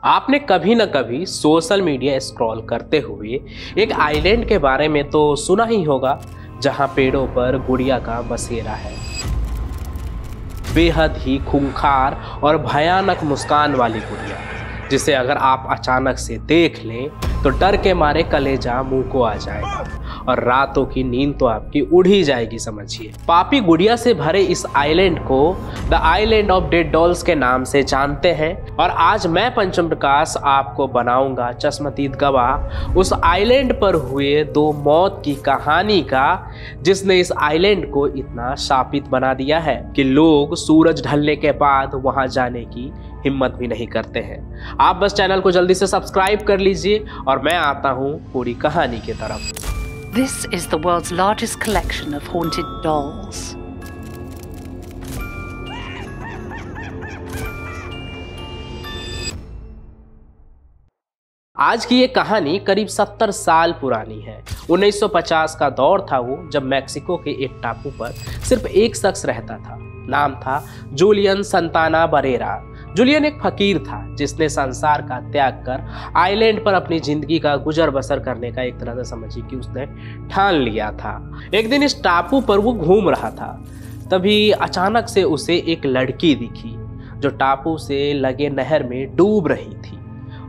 आपने कभी न कभी सोशल मीडिया स्क्रॉल करते हुए एक आइलैंड के बारे में तो सुना ही होगा, जहां पेड़ों पर गुड़िया का बसेरा है। बेहद ही खूंखार और भयानक मुस्कान वाली गुड़िया, जिसे अगर आप अचानक से देख लें तो डर के मारे कलेजा मुंह को आ जाएगा और रातों की नींद तो आपकी उड़ ही जाएगी। समझिए, पापी गुड़िया से भरे इस आइलैंड को the island of dead dolls के नाम से जानते हैं। और आज मैं पंचम प्रकाश आपको बनाऊंगा चश्मदीद गवाह उस आइलैंड पर हुए दो मौत की कहानी का, जिसने इस आइलैंड को इतना शापित बना दिया है कि लोग सूरज ढलने के बाद वहां जाने की हिम्मत भी नहीं करते हैं। आप बस चैनल को जल्दी से सब्सक्राइब कर लीजिए और मैं आता हूं पूरी कहानी की तरफ। This is the world's largest collection of haunted dolls. आज की ये कहानी करीब 70 साल पुरानी है। 1950 का दौर था वो, जब मैक्सिको के एक टापू पर सिर्फ एक शख्स रहता था। नाम था जूलियन संताना बरेरा। जूलियन एक फकीर था जिसने संसार का त्याग कर आइलैंड पर अपनी जिंदगी का गुजर बसर करने का एक तरह से समझिए कि उसने ठान लिया था। एक दिन इस टापू पर वो घूम रहा था, तभी अचानक से उसे एक लड़की दिखी जो टापू से लगे नहर में डूब रही थी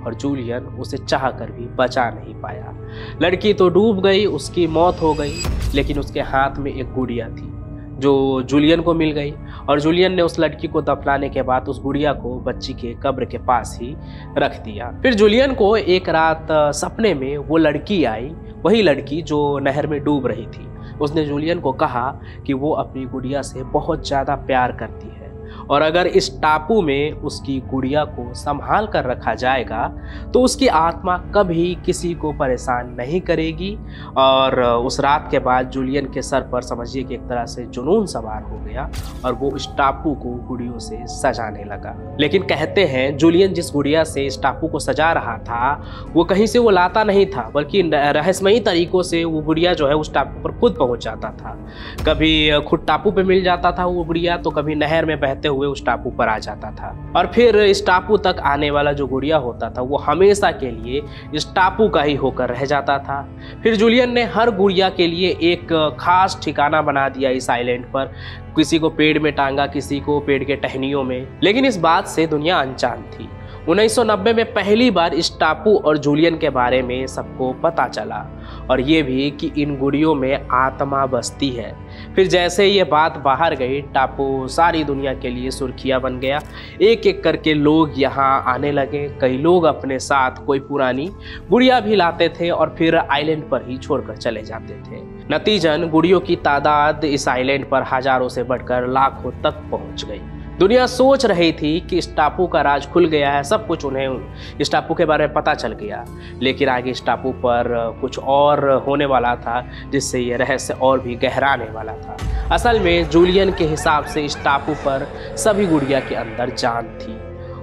और जूलियन उसे चाहकर भी बचा नहीं पाया। लड़की तो डूब गई, उसकी मौत हो गई, लेकिन उसके हाथ में एक गुड़िया थी जो जूलियन को मिल गई। और जूलियन ने उस लड़की को दफनाने के बाद उस गुड़िया को बच्ची के कब्र के पास ही रख दिया। फिर जूलियन को एक रात सपने में वो लड़की आई, वही लड़की जो नहर में डूब रही थी। उसने जूलियन को कहा कि वो अपनी गुड़िया से बहुत ज़्यादा प्यार करती है और अगर इस टापू में उसकी गुड़िया को संभाल कर रखा जाएगा तो उसकी आत्मा कभी किसी को परेशान नहीं करेगी। और उस रात के बाद जूलियन के सर पर समझिए कि एक तरह से जुनून सवार हो गया और वो इस टापू को गुड़ियों से सजाने लगा। लेकिन कहते हैं जूलियन जिस गुड़िया से इस टापू को सजा रहा था वो कहीं से वो लाता नहीं था, बल्कि रहस्यमयी तरीकों से वो गुड़िया जो है उस टापू पर खुद पहुंच जाता था। कभी खुद टापू पे मिल जाता था वो गुड़िया, तो कभी नहर में बहते हुए उस टापू पर आ जाता था। और फिर इस टापू तक आने वाला जो गुड़िया होता था वो हमेशा के लिए इस टापू का ही होकर रह जाता था। फिर जूलियन ने हर गुड़िया के लिए एक खास ठिकाना बना दिया इस आइलैंड पर। किसी को पेड़ में टांगा, किसी को पेड़ के टहनियों में। लेकिन इस बात से दुनिया अनजान थी। 1990 में पहली बार इस टापू और जूलियन के बारे में सबको पता चला, और ये भी कि इन गुड़ियों में आत्मा बसती है। फिर जैसे ये बात बाहर गई, टापू सारी दुनिया के लिए सुर्खियां बन गया। एक एक करके लोग यहाँ आने लगे। कई लोग अपने साथ कोई पुरानी गुड़िया भी लाते थे और फिर आइलैंड पर ही छोड़कर चले जाते थे। नतीजन गुड़ियों की तादाद इस आइलैंड पर हजारों से बढ़कर लाखों तक पहुँच गई। दुनिया सोच रही थी कि इस टापू का राज खुल गया है, सब कुछ उन्हें इस टापू के बारे में पता चल गया। लेकिन आगे इस टापू पर कुछ और होने वाला था, जिससे ये रहस्य और भी गहराने वाला था। असल में जूलियन के हिसाब से इस टापू पर सभी गुड़िया के अंदर जान थी।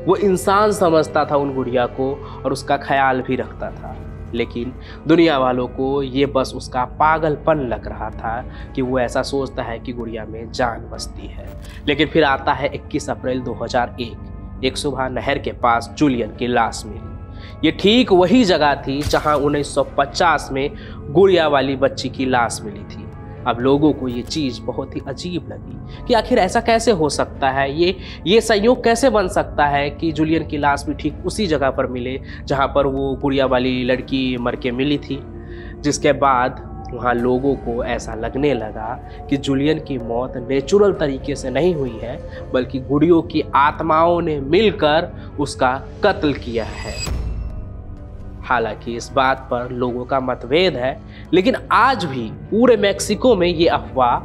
वो इंसान समझता था उन गुड़िया को और उसका ख्याल भी रखता था। लेकिन दुनिया वालों को ये बस उसका पागलपन लग रहा था कि वो ऐसा सोचता है कि गुड़िया में जान बसती है। लेकिन फिर आता है 21 अप्रैल 2001। एक सुबह नहर के पास जूलियन की लाश मिली। ये ठीक वही जगह थी जहां 1950 में गुड़िया वाली बच्ची की लाश मिली थी। अब लोगों को ये चीज़ बहुत ही अजीब लगी कि आखिर ऐसा कैसे हो सकता है, ये संयोग कैसे बन सकता है कि जूलियन की लाश भी ठीक उसी जगह पर मिले जहाँ पर वो गुड़िया वाली लड़की मर के मिली थी। जिसके बाद वहाँ लोगों को ऐसा लगने लगा कि जूलियन की मौत नेचुरल तरीके से नहीं हुई है, बल्कि गुड़ियों की आत्माओं ने मिलकर उसका कत्ल किया है। हालांकि इस बात पर लोगों का मतभेद है, लेकिन आज भी पूरे मैक्सिको में ये अफवाह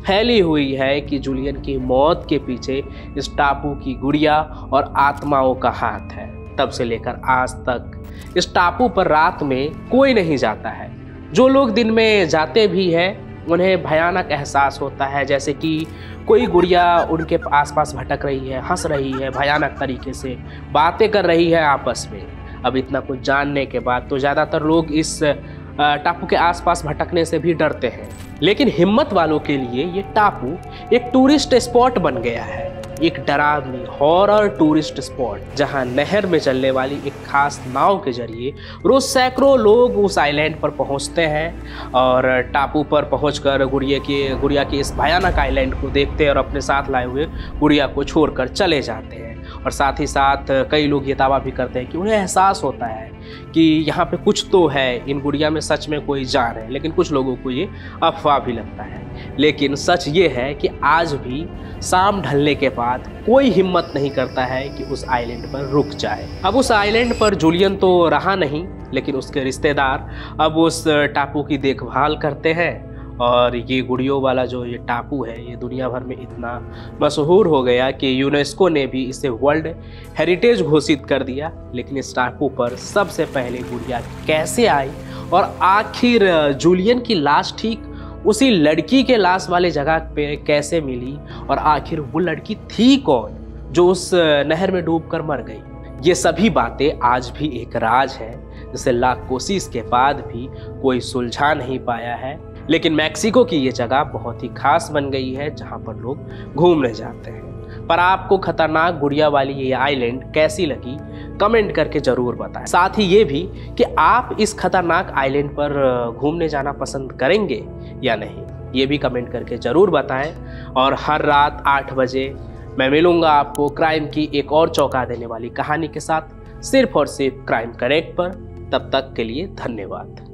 फैली हुई है कि जूलियन की मौत के पीछे इस टापू की गुड़िया और आत्माओं का हाथ है। तब से लेकर आज तक इस टापू पर रात में कोई नहीं जाता है। जो लोग दिन में जाते भी हैं उन्हें भयानक एहसास होता है, जैसे कि कोई गुड़िया उनके आसपास भटक रही है, हंस रही है, भयानक तरीके से बातें कर रही है आपस में। अब इतना कुछ जानने के बाद तो ज़्यादातर लोग इस टापू के आसपास भटकने से भी डरते हैं। लेकिन हिम्मत वालों के लिए ये टापू एक टूरिस्ट स्पॉट बन गया है। एक डरावनी हॉरर टूरिस्ट स्पॉट जहां नहर में चलने वाली एक खास नाव के जरिए रोज सैकड़ों लोग उस आइलैंड पर पहुंचते हैं और टापू पर पहुंचकर गुड़िया के इस भयानक आइलैंड को देखते हैं और अपने साथ लाए हुए गुड़िया को छोड़कर चले जाते हैं। और साथ ही साथ कई लोग ये दावा भी करते हैं कि उन्हें एहसास होता है कि यहाँ पे कुछ तो है, इन गुड़िया में सच में कोई जान है। लेकिन कुछ लोगों को ये अफवाह भी लगता है। लेकिन सच ये है कि आज भी शाम ढलने के बाद कोई हिम्मत नहीं करता है कि उस आइलैंड पर रुक जाए। अब उस आइलैंड पर जूलियन तो रहा नहीं, लेकिन उसके रिश्तेदार अब उस टापू की देखभाल करते हैं। और ये गुड़ियों वाला जो ये टापू है, ये दुनिया भर में इतना मशहूर हो गया कि यूनेस्को ने भी इसे वर्ल्ड हेरिटेज घोषित कर दिया। लेकिन इस टापू पर सबसे पहले गुड़िया कैसे आई और आखिर जूलियन की लाश ठीक उसी लड़की के लाश वाले जगह पे कैसे मिली और आखिर वो लड़की थी कौन जो उस नहर में डूबकर मर गई, ये सभी बातें आज भी एक राज है जिसे लाख कोशिश के बाद भी कोई सुलझा नहीं पाया है। लेकिन मैक्सिको की ये जगह बहुत ही खास बन गई है जहाँ पर लोग घूमने जाते हैं। पर आपको खतरनाक गुड़िया वाली ये आइलैंड कैसी लगी कमेंट करके जरूर बताएं। साथ ही ये भी कि आप इस खतरनाक आइलैंड पर घूमने जाना पसंद करेंगे या नहीं, ये भी कमेंट करके जरूर बताएं। और हर रात 8 बजे मैं मिलूंगा आपको क्राइम की एक और चौंका देने वाली कहानी के साथ, सिर्फ और सिर्फ क्राइम कनेक्ट पर। तब तक के लिए धन्यवाद।